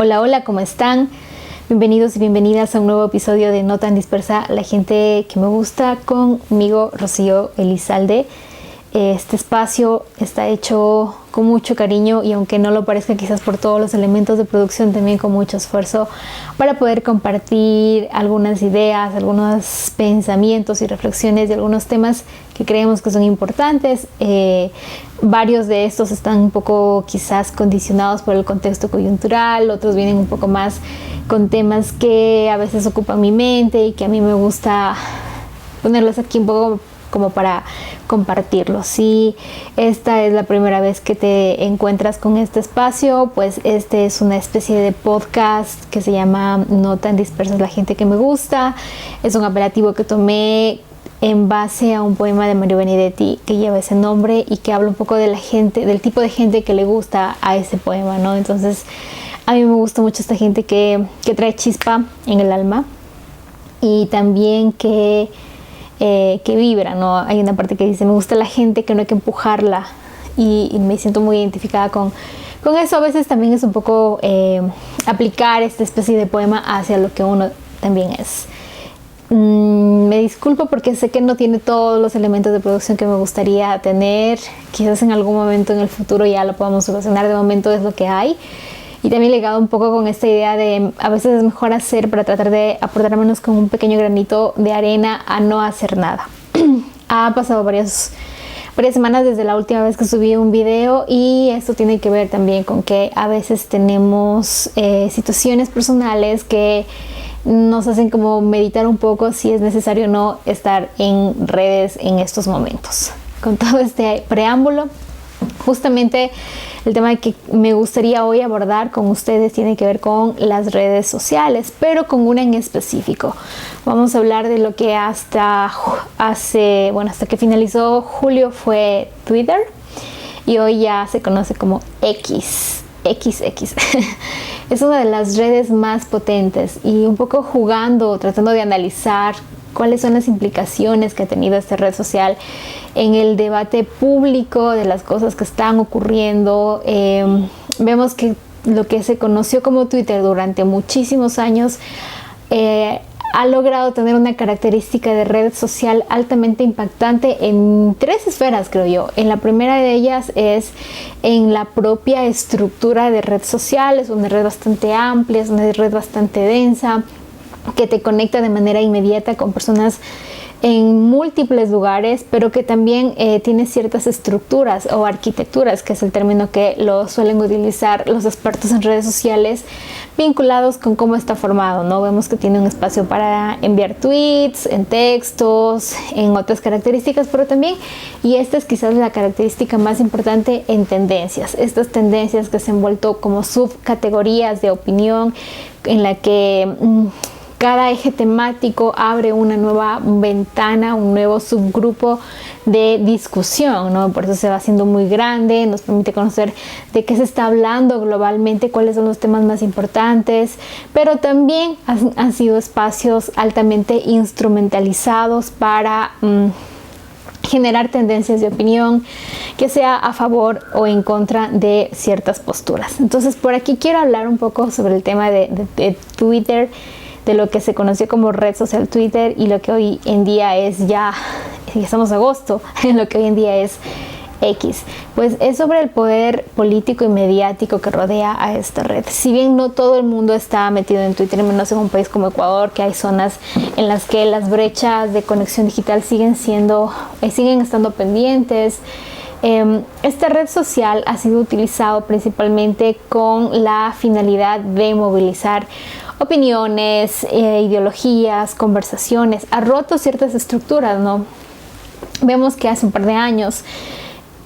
Hola, hola, ¿cómo están? Bienvenidos y bienvenidas a un nuevo episodio de No Tan Dispersa, la gente que me gusta, conmigo, Rocío Elizalde. Este espacio está hecho con mucho cariño y aunque no lo parezca quizás por todos los elementos de producción, también con mucho esfuerzo para poder compartir algunas ideas, algunos pensamientos y reflexiones de algunos temas que creemos que son importantes. Varios de estos están un poco quizás condicionados por el contexto coyuntural, otros vienen un poco más con temas que a veces ocupan mi mente y que a mí me gusta ponerlos aquí un poco como para compartirlo. Si esta es la primera vez que te encuentras con este espacio, pues este es una especie de podcast que se llama No Tan Dispersa, la gente que me gusta. Es un apelativo que tomé en base a un poema de Mario Benedetti que lleva ese nombre y que habla un poco de la gente, del tipo de gente que le gusta a ese poema, ¿no? Entonces a mí me gusta mucho esta gente que trae chispa en el alma y también que vibra, ¿no? Hay una parte que dice, me gusta la gente que no hay que empujarla y me siento muy identificada con eso. A veces también es un poco aplicar esta especie de poema hacia lo que uno también es. Me disculpo porque sé que no tiene todos los elementos de producción que me gustaría tener. Quizás en algún momento en el futuro ya lo podamos solucionar. De momento es lo que hay. Y también ligado un poco con esta idea de a veces es mejor hacer para tratar de aportar al menos con un pequeño granito de arena a no hacer nada. Ha pasado varias semanas desde la última vez que subí un video y esto tiene que ver también con que a veces tenemos situaciones personales que nos hacen como meditar un poco si es necesario o no estar en redes en estos momentos. Con todo este preámbulo, justamente el tema que me gustaría hoy abordar con ustedes tiene que ver con las redes sociales, pero con una en específico. Vamos a hablar de lo que hasta que finalizó julio fue Twitter y hoy ya se conoce como XX. Es una de las redes más potentes y un poco tratando de analizar cuáles son las implicaciones que ha tenido esta red social en el debate público de las cosas que están ocurriendo. Vemos que lo que se conoció como Twitter durante muchísimos años ha logrado tener una característica de red social altamente impactante en tres esferas, creo yo. En la primera de ellas es en la propia estructura de red social. Es una red bastante amplia, es una red bastante densa, que te conecta de manera inmediata con personas en múltiples lugares, pero que también tiene ciertas estructuras o arquitecturas, que es el término que lo suelen utilizar los expertos en redes sociales, vinculados con cómo está formado, ¿no? Vemos que tiene un espacio para enviar tweets, en textos, en otras características, pero también, y esta es quizás la característica más importante, en tendencias. Estas tendencias que se han vuelto como subcategorías de opinión, en la que cada eje temático abre una nueva ventana, un nuevo subgrupo de discusión, ¿no? Por eso se va haciendo muy grande, nos permite conocer de qué se está hablando globalmente, cuáles son los temas más importantes, pero también han sido espacios altamente instrumentalizados para generar tendencias de opinión que sea a favor o en contra de ciertas posturas. Entonces, por aquí quiero hablar un poco sobre el tema de Twitter, de lo que se conoció como red social Twitter y lo que hoy en día es ya estamos en agosto, lo que hoy en día es X. Pues es sobre el poder político y mediático que rodea a esta red. Si bien no todo el mundo está metido en Twitter, menos en un país como Ecuador, que hay zonas en las que las brechas de conexión digital siguen estando pendientes. Esta red social ha sido utilizado principalmente con la finalidad de movilizar opiniones, ideologías, conversaciones. Ha roto ciertas estructuras, ¿no? Vemos que hace un par de años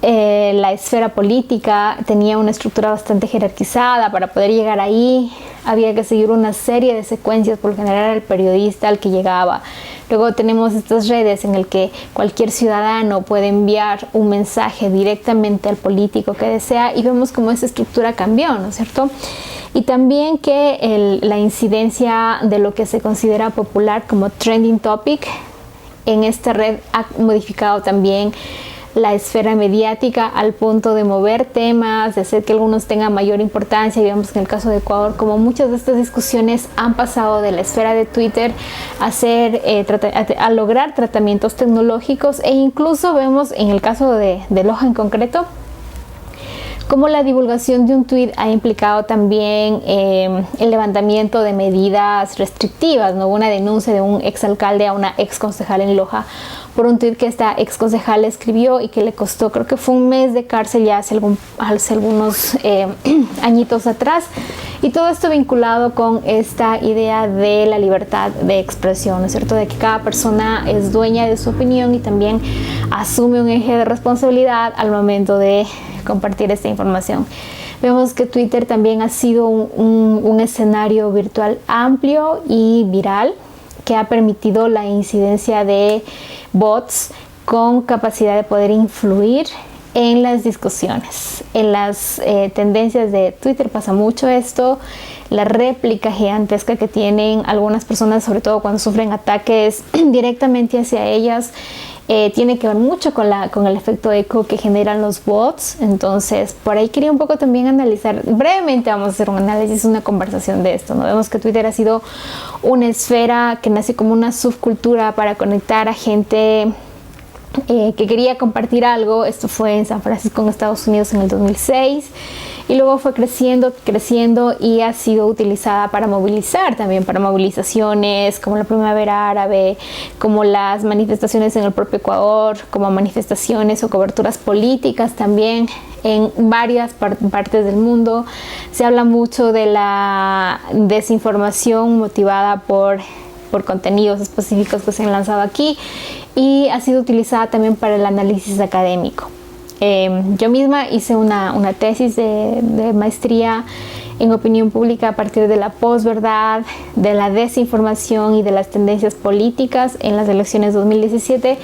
la esfera política tenía una estructura bastante jerarquizada. Para poder llegar ahí había que seguir una serie de secuencias, por lo general era el periodista al que llegaba. Luego tenemos estas redes en las que cualquier ciudadano puede enviar un mensaje directamente al político que desea y vemos cómo esa estructura cambió, ¿no es cierto? Y también que la incidencia de lo que se considera popular como trending topic en esta red ha modificado también la esfera mediática al punto de mover temas, de hacer que algunos tengan mayor importancia. Digamos que en el caso de Ecuador, como muchas de estas discusiones han pasado de la esfera de Twitter a lograr tratamientos tecnológicos, e incluso vemos en el caso de Loja en concreto, como la divulgación de un tuit ha implicado también el levantamiento de medidas restrictivas, ¿no? Una denuncia de un exalcalde a una exconcejal en Loja por un tuit que esta exconcejal escribió y que le costó, creo que fue un mes de cárcel ya hace algunos añitos atrás. Y todo esto vinculado con esta idea de la libertad de expresión, ¿no es cierto? De que cada persona es dueña de su opinión y también asume un eje de responsabilidad al momento de compartir esta información. Vemos que Twitter también ha sido un escenario virtual amplio y viral que ha permitido la incidencia de bots con capacidad de poder influir en las discusiones. En las tendencias de Twitter pasa mucho esto, la réplica gigantesca que tienen algunas personas, sobre todo cuando sufren ataques directamente hacia ellas, tiene que ver mucho con el efecto eco que generan los bots. Entonces, por ahí quería un poco también analizar, brevemente vamos a hacer un análisis, una conversación de esto, ¿no? Vemos que Twitter ha sido una esfera que nace como una subcultura para conectar a gente que quería compartir algo. Esto fue en San Francisco, en Estados Unidos, en el 2006. Y luego fue creciendo y ha sido utilizada para movilizar también, para movilizaciones como la Primavera Árabe, como las manifestaciones en el propio Ecuador, como manifestaciones o coberturas políticas también en varias partes del mundo. Se habla mucho de la desinformación motivada por contenidos específicos que se han lanzado aquí, y ha sido utilizada también para el análisis académico. Yo misma hice una tesis de maestría en opinión pública a partir de la posverdad, de la desinformación y de las tendencias políticas en las elecciones 2017,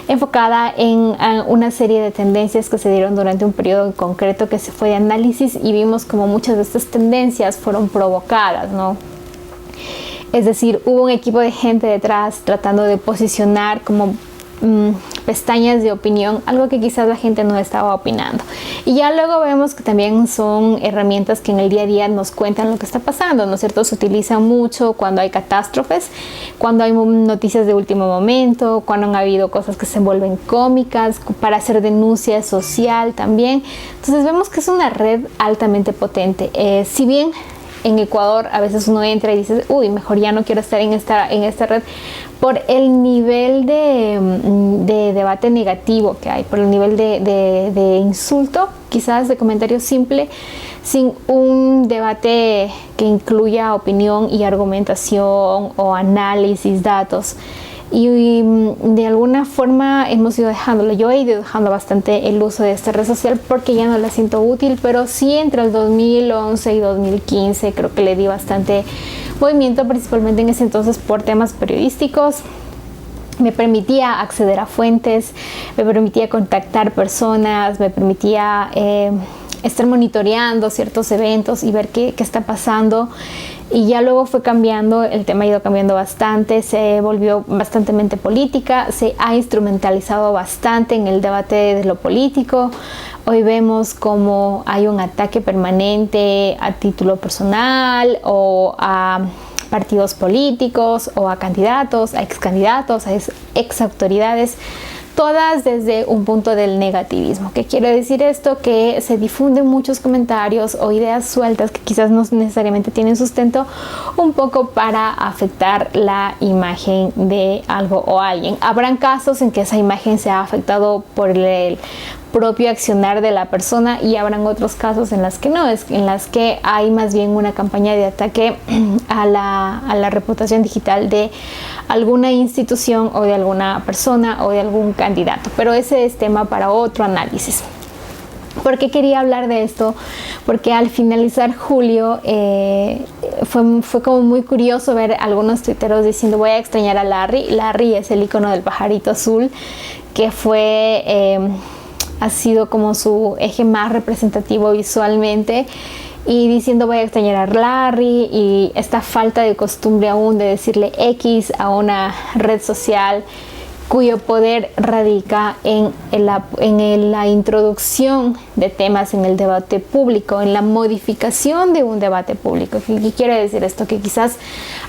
enfocada en una serie de tendencias que se dieron durante un periodo en concreto que se fue de análisis, y vimos como muchas de estas tendencias fueron provocadas, ¿no? Es decir, hubo un equipo de gente detrás tratando de posicionar como pestañas de opinión, algo que quizás la gente no estaba opinando. Y ya luego vemos que también son herramientas que en el día a día nos cuentan lo que está pasando, ¿no es cierto? Se utilizan mucho cuando hay catástrofes, cuando hay noticias de último momento, cuando han habido cosas que se vuelven cómicas, para hacer denuncia social también. Entonces vemos que es una red altamente potente. Si bien en Ecuador a veces uno entra y dice, uy, mejor ya no quiero estar en esta red, por el nivel de debate negativo que hay, por el nivel de insulto, quizás de comentario simple, sin un debate que incluya opinión y argumentación o análisis, datos. Y de alguna forma hemos ido dejándolo. Yo he ido dejando bastante el uso de esta red social porque ya no la siento útil, pero sí entre el 2011 y 2015 creo que le di bastante movimiento, principalmente en ese entonces por temas periodísticos. Me permitía acceder a fuentes, me permitía contactar personas, me permitía estar monitoreando ciertos eventos y ver qué está pasando. Y ya luego fue cambiando, el tema ha ido cambiando bastante, se volvió bastante política, se ha instrumentalizado bastante en el debate de lo político. Hoy vemos como hay un ataque permanente a título personal o a partidos políticos o a candidatos, a excandidatos, a exautoridades, todas desde un punto del negativismo. ¿Qué quiere decir esto? Que se difunden muchos comentarios o ideas sueltas que quizás no necesariamente tienen sustento, un poco para afectar la imagen de algo o alguien. Habrán casos en que esa imagen se ha afectado por el propio accionar de la persona, y habrán otros casos en las que no, en las que hay más bien una campaña de ataque a la reputación digital de alguna institución o de alguna persona o de algún candidato. Pero ese es tema para otro análisis. ¿Por qué quería hablar de esto? Porque al finalizar julio fue como muy curioso ver algunos tuiteros diciendo voy a extrañar a Larry. Larry es el icono del pajarito azul, que ha sido como su eje más representativo visualmente, y diciendo voy a extrañar a Larry, y esta falta de costumbre aún de decirle X a una red social cuyo poder radica en la introducción de temas en el debate público, en la modificación de un debate público. ¿Qué quiere decir esto? Que quizás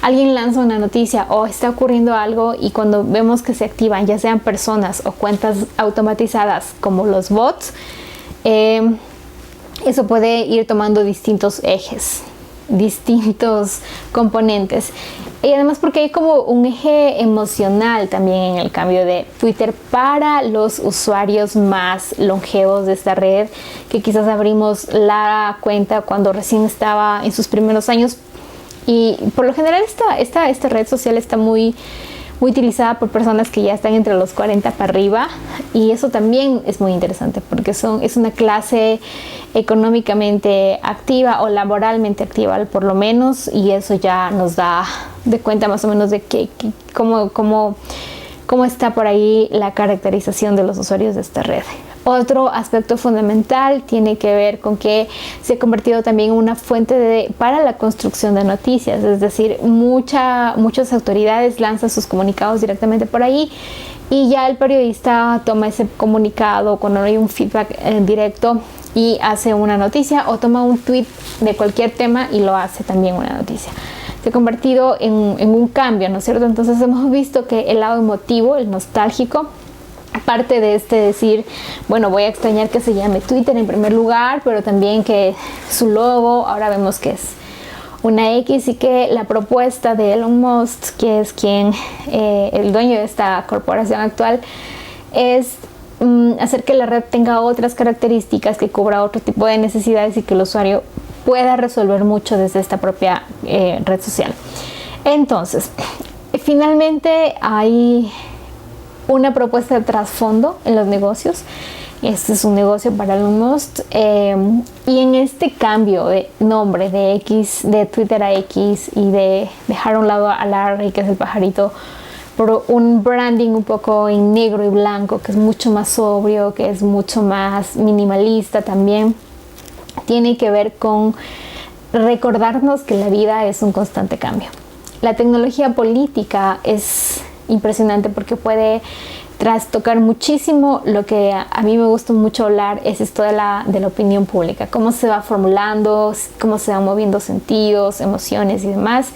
alguien lanza una noticia o está ocurriendo algo y cuando vemos que se activan, ya sean personas o cuentas automatizadas como los bots, eso puede ir tomando distintos ejes, distintos componentes. Y además porque hay como un eje emocional también en el cambio de Twitter para los usuarios más longevos de esta red, que quizás abrimos la cuenta cuando recién estaba en sus primeros años. Y por lo general esta red social está muy utilizada por personas que ya están entre los 40 para arriba, y eso también es muy interesante porque es una clase económicamente activa o laboralmente activa por lo menos, y eso ya nos da de cuenta más o menos de cómo está por ahí la caracterización de los usuarios de esta red. Otro aspecto fundamental tiene que ver con que se ha convertido también en una fuente para la construcción de noticias, es decir, muchas autoridades lanzan sus comunicados directamente por ahí y ya el periodista toma ese comunicado cuando no hay un feedback directo y hace una noticia, o toma un tweet de cualquier tema y lo hace también una noticia. Se ha convertido en un cambio, ¿no es cierto? Entonces hemos visto que el lado emotivo, el nostálgico, parte de decir, bueno, voy a extrañar que se llame Twitter en primer lugar, pero también que su logo, ahora vemos que es una X, y que la propuesta de Elon Musk, que es el dueño de esta corporación actual, es hacer que la red tenga otras características, que cubra otro tipo de necesidades y que el usuario pueda resolver mucho desde esta propia red social. Entonces, finalmente hay una propuesta de trasfondo en los negocios. Este es un negocio para Elon Musk, y en este cambio de nombre de Twitter a X, y de dejar a un lado a Larry, que es el pajarito, por un branding un poco en negro y blanco, que es mucho más sobrio, que es mucho más minimalista también, tiene que ver con recordarnos que la vida es un constante cambio. La tecnología política es impresionante porque puede trastocar muchísimo. Lo que a mí me gusta mucho hablar es esto de la opinión pública, cómo se va formulando, cómo se van moviendo sentidos, emociones y demás,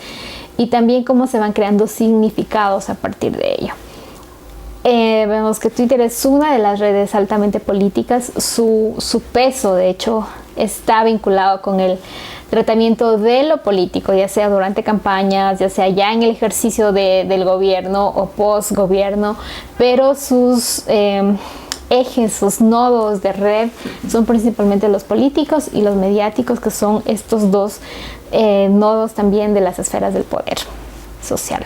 y también cómo se van creando significados a partir de ello. Vemos que Twitter es una de las redes altamente políticas. Su peso, de hecho, está vinculado con el tratamiento de lo político, ya sea durante campañas, ya sea ya en el ejercicio del gobierno o post-gobierno, pero sus ejes, sus nodos de red son principalmente los políticos y los mediáticos, que son estos dos nodos también de las esferas del poder social.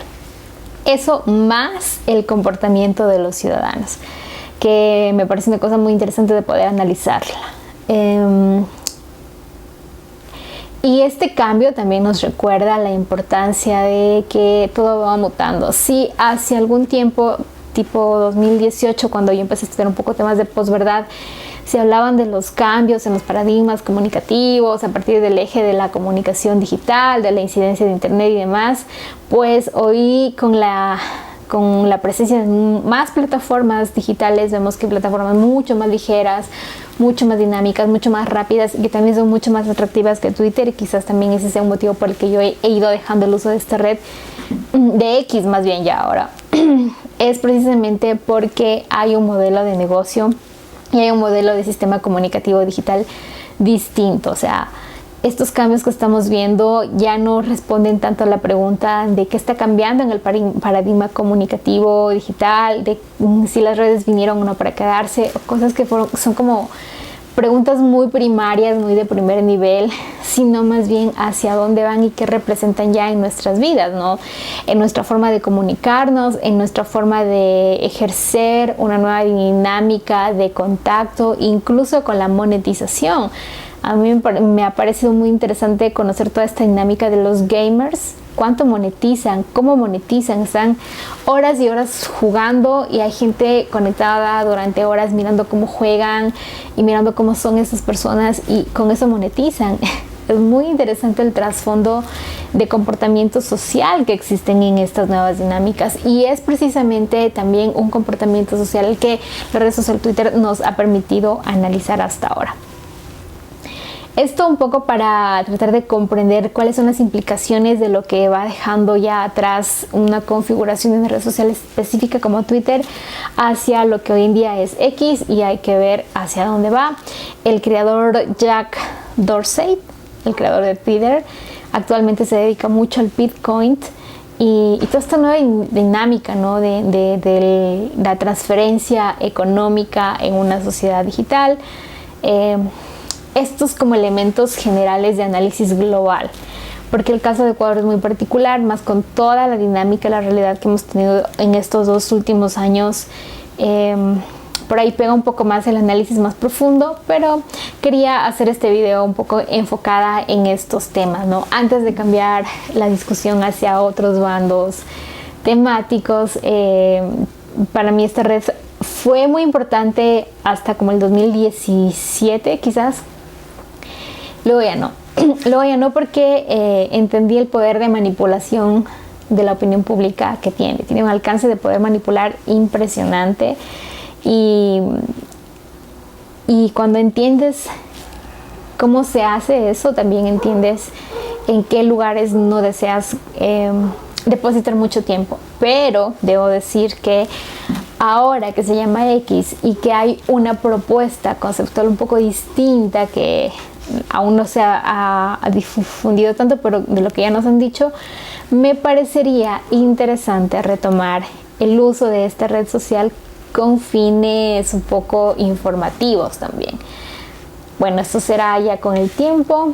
Eso más el comportamiento de los ciudadanos, que me parece una cosa muy interesante de poder analizarla. Y este cambio también nos recuerda la importancia de que todo va mutando. Sí, hace algún tiempo, tipo 2018, cuando yo empecé a estudiar un poco temas de posverdad, se hablaban de los cambios en los paradigmas comunicativos a partir del eje de la comunicación digital, de la incidencia de internet y demás. Pues hoy con la presencia de más plataformas digitales, vemos que plataformas mucho más ligeras, mucho más dinámicas, mucho más rápidas, y que también son mucho más atractivas que Twitter, y quizás también ese sea un motivo por el que yo he ido dejando el uso de esta red, de X más bien ya ahora, es precisamente porque hay un modelo de negocio y hay un modelo de sistema comunicativo digital distinto. O sea, estos cambios que estamos viendo ya no responden tanto a la pregunta de qué está cambiando en el paradigma comunicativo digital, de si las redes vinieron o no para quedarse, o cosas que son como preguntas muy primarias, muy de primer nivel, sino más bien hacia dónde van y qué representan ya en nuestras vidas, ¿no? En nuestra forma de comunicarnos, en nuestra forma de ejercer una nueva dinámica de contacto, incluso con la monetización. A mí me ha parecido muy interesante conocer toda esta dinámica de los gamers. ¿Cuánto monetizan? ¿Cómo monetizan? Están horas y horas jugando, y hay gente conectada durante horas mirando cómo juegan y mirando cómo son esas personas, y con eso monetizan. Es muy interesante el trasfondo de comportamiento social que existen en estas nuevas dinámicas, y es precisamente también un comportamiento social que la red social Twitter nos ha permitido analizar hasta ahora. Esto un poco para tratar de comprender cuáles son las implicaciones de lo que va dejando ya atrás una configuración de una red social específica como Twitter hacia lo que hoy en día es X, y hay que ver hacia dónde va. El creador Jack Dorsey, el creador de Twitter, actualmente se dedica mucho al Bitcoin y toda esta nueva dinámica, ¿no? de la transferencia económica en una sociedad digital. Estos como elementos generales de análisis global, porque el caso de Ecuador es muy particular, más con toda la dinámica, la realidad que hemos tenido en estos 2 últimos años. Por ahí pega un poco más el análisis más profundo, pero quería hacer este video un poco enfocada en estos temas, ¿no? Antes de cambiar la discusión hacia otros bandos temáticos. Para mí esta red fue muy importante hasta como el 2017 quizás. Luego ya no porque entendí el poder de manipulación de la opinión pública que tiene. Tiene un alcance de poder manipular impresionante, y cuando entiendes cómo se hace eso, también entiendes en qué lugares no deseas depositar mucho tiempo. Pero debo decir que ahora que se llama X y que hay una propuesta conceptual un poco distinta que aún no se ha difundido tanto, pero de lo que ya nos han dicho, me parecería interesante retomar el uso de esta red social con fines un poco informativos también. Bueno, esto será ya con el tiempo.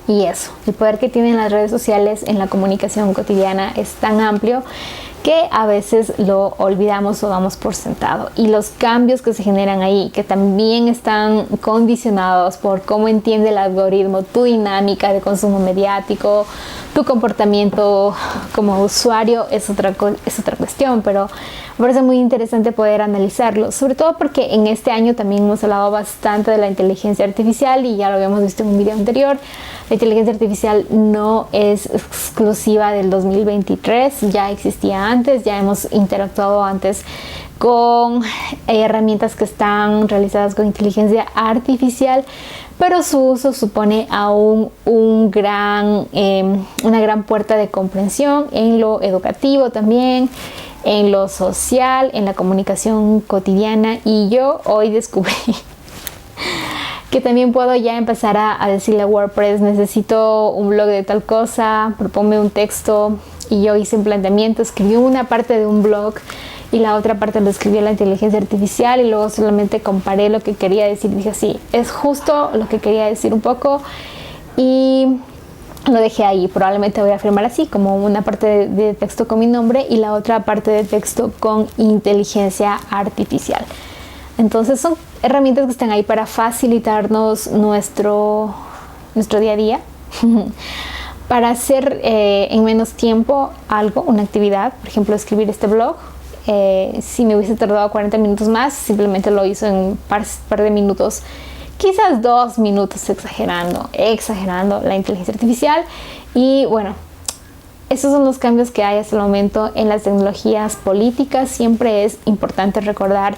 Y eso, el poder que tienen las redes sociales en la comunicación cotidiana es tan amplio que a veces lo olvidamos o damos por sentado. Y los cambios que se generan ahí, que también están condicionados por cómo entiende el algoritmo tu dinámica de consumo mediático, tu comportamiento como usuario, es otra cuestión, pero me parece muy interesante poder analizarlo, sobre todo porque en este año también hemos hablado bastante de la inteligencia artificial, y ya lo habíamos visto en un video anterior. La inteligencia artificial no es exclusiva del 2023, ya existía antes, ya hemos interactuado antes con herramientas que están realizadas con inteligencia artificial, pero su uso supone aún una gran puerta de comprensión en lo educativo también, en lo social, en la comunicación cotidiana. Y yo hoy descubrí que también puedo ya empezar a decirle a WordPress: necesito un blog de tal cosa, proponme un texto, y yo hice un planteamiento, escribí una parte de un blog y la otra parte lo escribió la inteligencia artificial, y luego solamente comparé lo que quería decir y dije: sí, es justo lo que quería decir un poco, y lo dejé ahí. Probablemente voy a firmar así, como una parte de texto con mi nombre y la otra parte de texto con inteligencia artificial. Entonces son herramientas que están ahí para facilitarnos nuestro día a día, para hacer en menos tiempo algo, una actividad. Por ejemplo, escribir este blog. Si me hubiese tardado 40 minutos más, simplemente lo hizo en un par de minutos, quizás 2 minutos, exagerando la inteligencia artificial. Y bueno, esos son los cambios que hay hasta el momento en las tecnologías políticas. Siempre es importante recordar